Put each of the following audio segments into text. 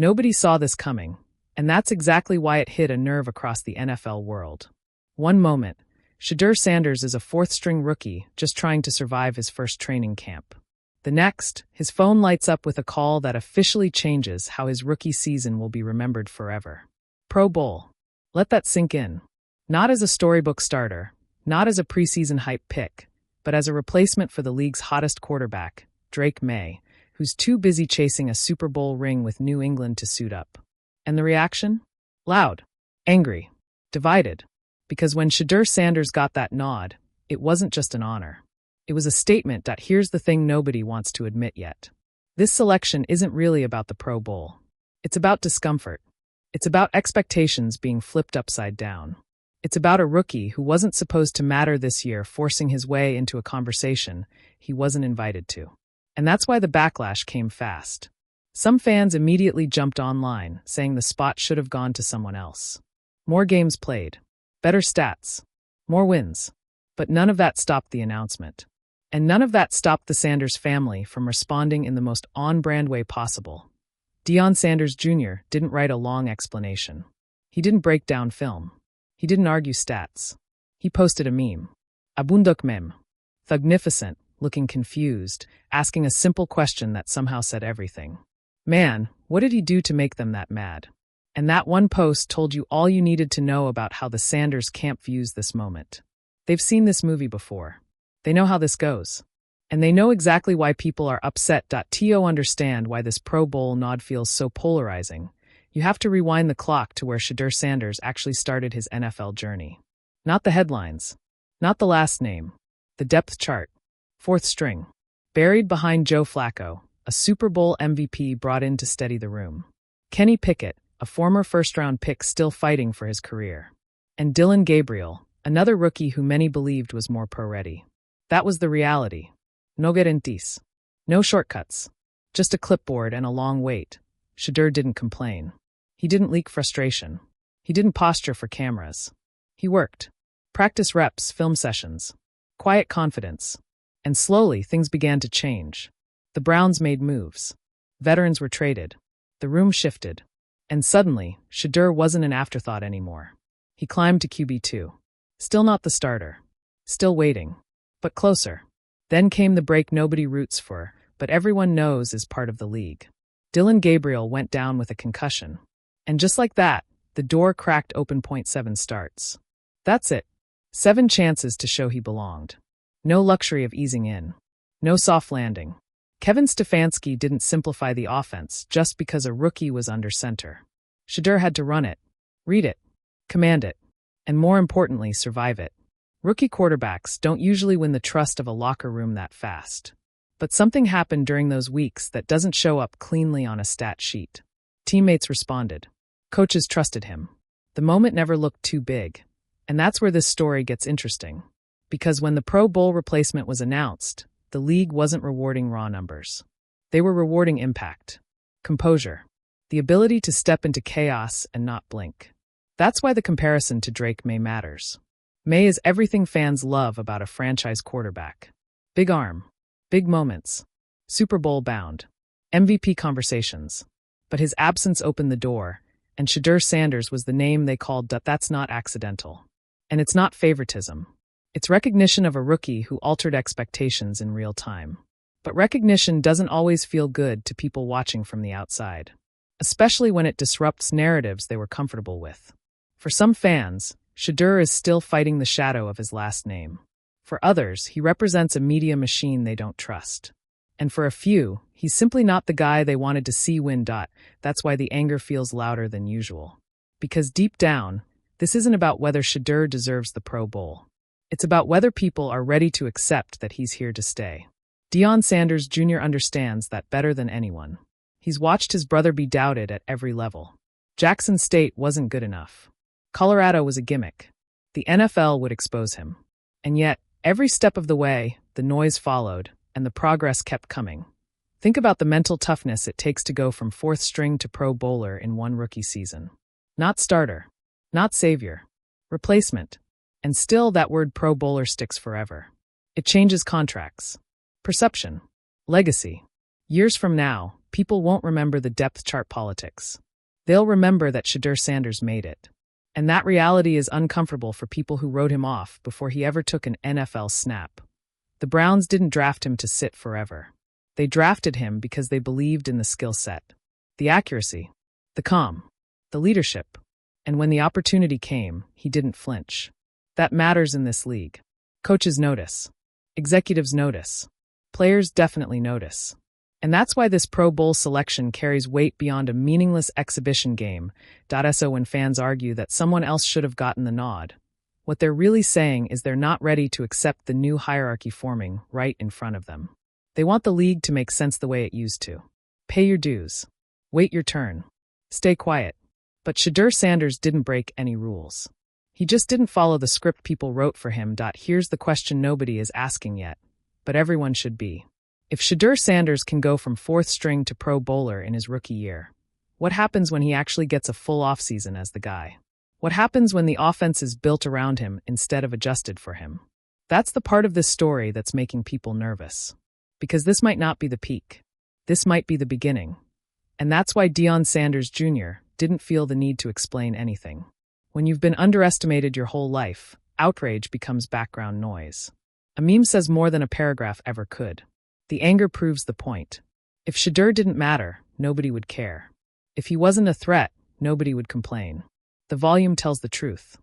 Nobody saw this coming, and that's exactly why it hit a nerve across the NFL world. One moment, Shedeur Sanders is a fourth-string rookie just trying to survive his first training camp. The next, his phone lights up with a call that officially changes how his rookie season will be remembered forever. Pro Bowl. Let that sink in. Not as a storybook starter, not as a preseason hype pick, but as a replacement for the league's hottest quarterback, Drake Maye, who's too busy chasing a Super Bowl ring with New England to suit up. And the reaction? Loud, angry, divided. Because when Shedeur Sanders got that nod, it wasn't just an honor. It was a statement that here's the thing nobody wants to admit yet. This selection isn't really about the Pro Bowl. It's about discomfort. It's about expectations being flipped upside down. It's about a rookie who wasn't supposed to matter this year forcing his way into a conversation he wasn't invited to. And that's why the backlash came fast. Some fans immediately jumped online, saying the spot should have gone to someone else. More games played, better stats, more wins. But none of that stopped the announcement. And none of that stopped the Sanders family from responding in the most on-brand way possible. Deion Sanders Jr. didn't write a long explanation. He didn't break down film. He didn't argue stats. He posted a meme. Abunduk meme. Thugnificent, looking confused, asking a simple question that somehow said everything. Man, what did he do to make them that mad? And that one post told you all you needed to know about how the Sanders camp views this moment. They've seen this movie before. They know how this goes. And they know exactly why people are upset. To understand why this Pro Bowl nod feels so polarizing, you have to rewind the clock to where Shedeur Sanders actually started his NFL journey. Not the headlines. Not the last name. The depth chart. Fourth string. Buried behind Joe Flacco, a Super Bowl MVP brought in to steady the room. Kenny Pickett, a former first-round pick still fighting for his career. And Dillon Gabriel, another rookie who many believed was more pro-ready. That was the reality. No guarantees. No shortcuts. Just a clipboard and a long wait. Shedeur didn't complain. He didn't leak frustration. He didn't posture for cameras. He worked. Practice reps, film sessions. Quiet confidence. And slowly, things began to change. The Browns made moves. Veterans were traded. The room shifted. And suddenly, Shedeur wasn't an afterthought anymore. He climbed to QB2. Still not the starter. Still waiting. But closer. Then came the break nobody roots for, but everyone knows is part of the league. Dillon Gabriel went down with a concussion. And just like that, the door cracked open. 7 starts. That's it. 7 chances to show he belonged. No luxury of easing in. No soft landing. Kevin Stefanski didn't simplify the offense just because a rookie was under center. Shedeur had to run it, read it, command it, and more importantly, survive it. Rookie quarterbacks don't usually win the trust of a locker room that fast. But something happened during those weeks that doesn't show up cleanly on a stat sheet. Teammates responded. Coaches trusted him. The moment never looked too big. And that's where this story gets interesting. Because when the Pro Bowl replacement was announced, the league wasn't rewarding raw numbers. They were rewarding impact, composure, the ability to step into chaos and not blink. That's why the comparison to Drake Maye matters. Maye is everything fans love about a franchise quarterback. Big arm, big moments, Super Bowl-bound, MVP conversations. But his absence opened the door, and Shedeur Sanders was the name they called. That's not accidental. And it's not favoritism. It's recognition of a rookie who altered expectations in real time. But recognition doesn't always feel good to people watching from the outside, especially when it disrupts narratives they were comfortable with. For some fans, Shedeur is still fighting the shadow of his last name. For others, he represents a media machine they don't trust. And for a few, he's simply not the guy they wanted to see win. That's why the anger feels louder than usual. Because deep down, this isn't about whether Shedeur deserves the Pro Bowl. It's about whether people are ready to accept that he's here to stay. Deion Sanders Jr. understands that better than anyone. He's watched his brother be doubted at every level. Jackson State wasn't good enough. Colorado was a gimmick. The NFL would expose him. And yet, every step of the way, the noise followed, and the progress kept coming. Think about the mental toughness it takes to go from fourth string to Pro Bowler in one rookie season. Not starter. Not savior. Replacement. And still that word Pro Bowler sticks forever. It changes contracts. Perception. Legacy. Years from now, people won't remember the depth chart politics. They'll remember that Shedeur Sanders made it. And that reality is uncomfortable for people who wrote him off before he ever took an NFL snap. The Browns didn't draft him to sit forever. They drafted him because they believed in the skill set, the accuracy, the calm, the leadership. And when the opportunity came, he didn't flinch. That matters in this league. Coaches notice. Executives notice. Players definitely notice. And that's why this Pro Bowl selection carries weight beyond a meaningless exhibition game. So when fans argue that someone else should have gotten the nod, what they're really saying is they're not ready to accept the new hierarchy forming right in front of them. They want the league to make sense the way it used to. Pay your dues. Wait your turn. Stay quiet. But Shedeur Sanders didn't break any rules. He just didn't follow the script people wrote for him. Here's the question nobody is asking yet, but everyone should be. If Shedeur Sanders can go from fourth string to Pro Bowler in his rookie year, what happens when he actually gets a full offseason as the guy? What happens when the offense is built around him instead of adjusted for him? That's the part of this story that's making people nervous. Because this might not be the peak. This might be the beginning. And that's why Deion Sanders Jr. didn't feel the need to explain anything. When you've been underestimated your whole life, outrage becomes background noise. A meme says more than a paragraph ever could. The anger proves the point. If Shedeur didn't matter, nobody would care. If he wasn't a threat, nobody would complain. The volume tells the truth.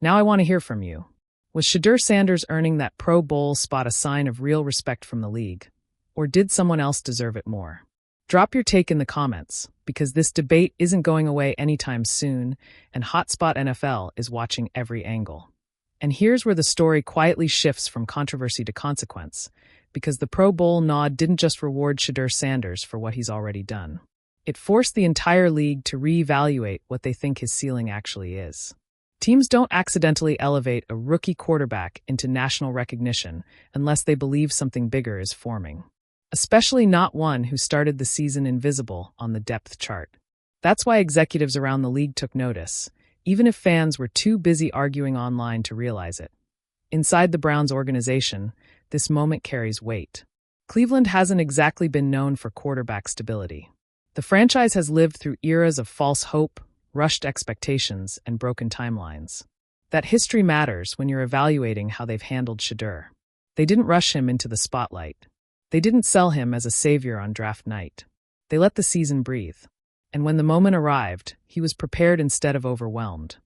Now I want to hear from you. Was Shedeur Sanders earning that Pro Bowl spot a sign of real respect from the league? Or did someone else deserve it more? Drop your take in the comments, because this debate isn't going away anytime soon, and Hotspot NFL is watching every angle. And here's where the story quietly shifts from controversy to consequence, because the Pro Bowl nod didn't just reward Shedeur Sanders for what he's already done. It forced the entire league to reevaluate what they think his ceiling actually is. Teams don't accidentally elevate a rookie quarterback into national recognition unless they believe something bigger is forming. Especially not one who started the season invisible on the depth chart. That's why executives around the league took notice, even if fans were too busy arguing online to realize it. Inside the Browns organization, this moment carries weight. Cleveland hasn't exactly been known for quarterback stability. The franchise has lived through eras of false hope, rushed expectations, and broken timelines. That history matters when you're evaluating how they've handled Shedeur. They didn't rush him into the spotlight. They didn't sell him as a savior on draft night. They let the season breathe. And when the moment arrived, he was prepared instead of overwhelmed.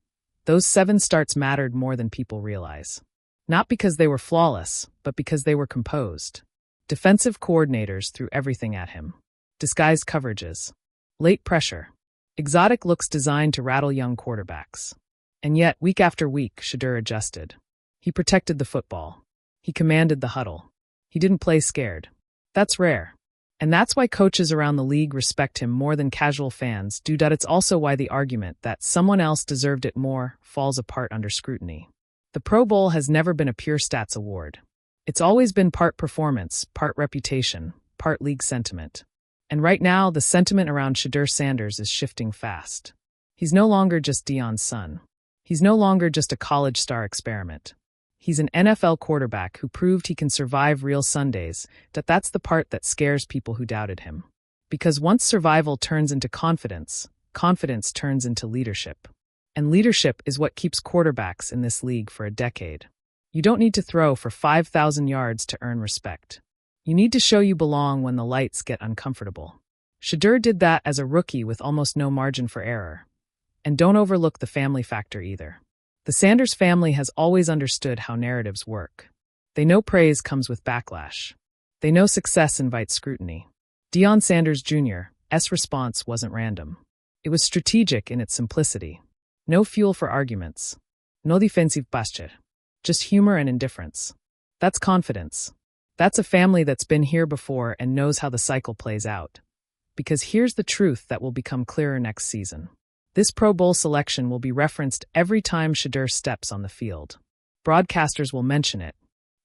Those 7 starts mattered more than people realize. Not because they were flawless, but because they were composed. Defensive coordinators threw everything at him. Disguised coverages. Late pressure. Exotic looks designed to rattle young quarterbacks. And yet, week after week, Shedeur adjusted. He protected the football. He commanded the huddle. He didn't play scared. That's rare. And that's why coaches around the league respect him more than casual fans do. It's also why the argument that someone else deserved it more falls apart under scrutiny. The Pro Bowl has never been a pure stats award. It's always been part performance, part reputation, part league sentiment. And right now, the sentiment around Shedeur Sanders is shifting fast. He's no longer just Deion's son. He's no longer just a college star experiment. He's an NFL quarterback who proved he can survive real Sundays. That's the part that scares people who doubted him. Because once survival turns into confidence, confidence turns into leadership. And leadership is what keeps quarterbacks in this league for a decade. You don't need to throw for 5,000 yards to earn respect. You need to show you belong when the lights get uncomfortable. Shedeur did that as a rookie with almost no margin for error. And don't overlook the family factor either. The Sanders family has always understood how narratives work. They know praise comes with backlash. They know success invites scrutiny. Deion Sanders Jr.'s response wasn't random. It was strategic in its simplicity. No fuel for arguments. No defensive posture. Just humor and indifference. That's confidence. That's a family that's been here before and knows how the cycle plays out. Because here's the truth that will become clearer next season. This Pro Bowl selection will be referenced every time Shedeur steps on the field. Broadcasters will mention it.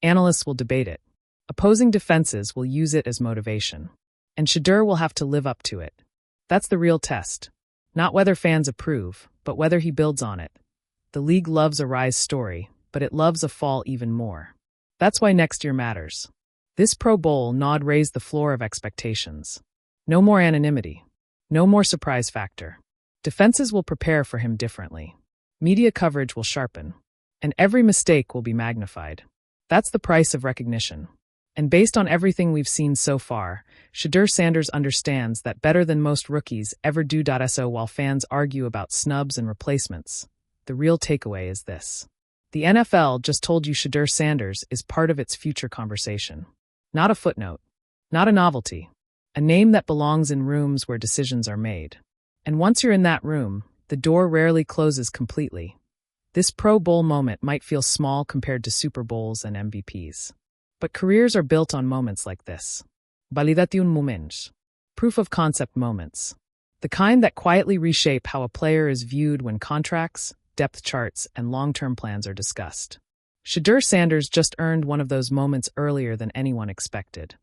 Analysts will debate it. Opposing defenses will use it as motivation. And Shedeur will have to live up to it. That's the real test. Not whether fans approve, but whether he builds on it. The league loves a rise story, but it loves a fall even more. That's why next year matters. This Pro Bowl nod raised the floor of expectations. No more anonymity. No more surprise factor. Defenses will prepare for him differently. Media coverage will sharpen. And every mistake will be magnified. That's the price of recognition. And based on everything we've seen so far, Shedeur Sanders understands that better than most rookies ever do. So while fans argue about snubs and replacements, the real takeaway is this. The NFL just told you Shedeur Sanders is part of its future conversation. Not a footnote. Not a novelty. A name that belongs in rooms where decisions are made. And once you're in that room, the door rarely closes completely. This Pro Bowl moment might feel small compared to Super Bowls and MVPs. But careers are built on moments like this. Validación momentos. Proof of concept moments. The kind that quietly reshape how a player is viewed when contracts, depth charts, and long-term plans are discussed. Shedeur Sanders just earned one of those moments earlier than anyone expected.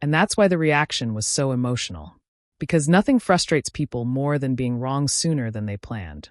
And that's why the reaction was so emotional. Because nothing frustrates people more than being wrong sooner than they planned.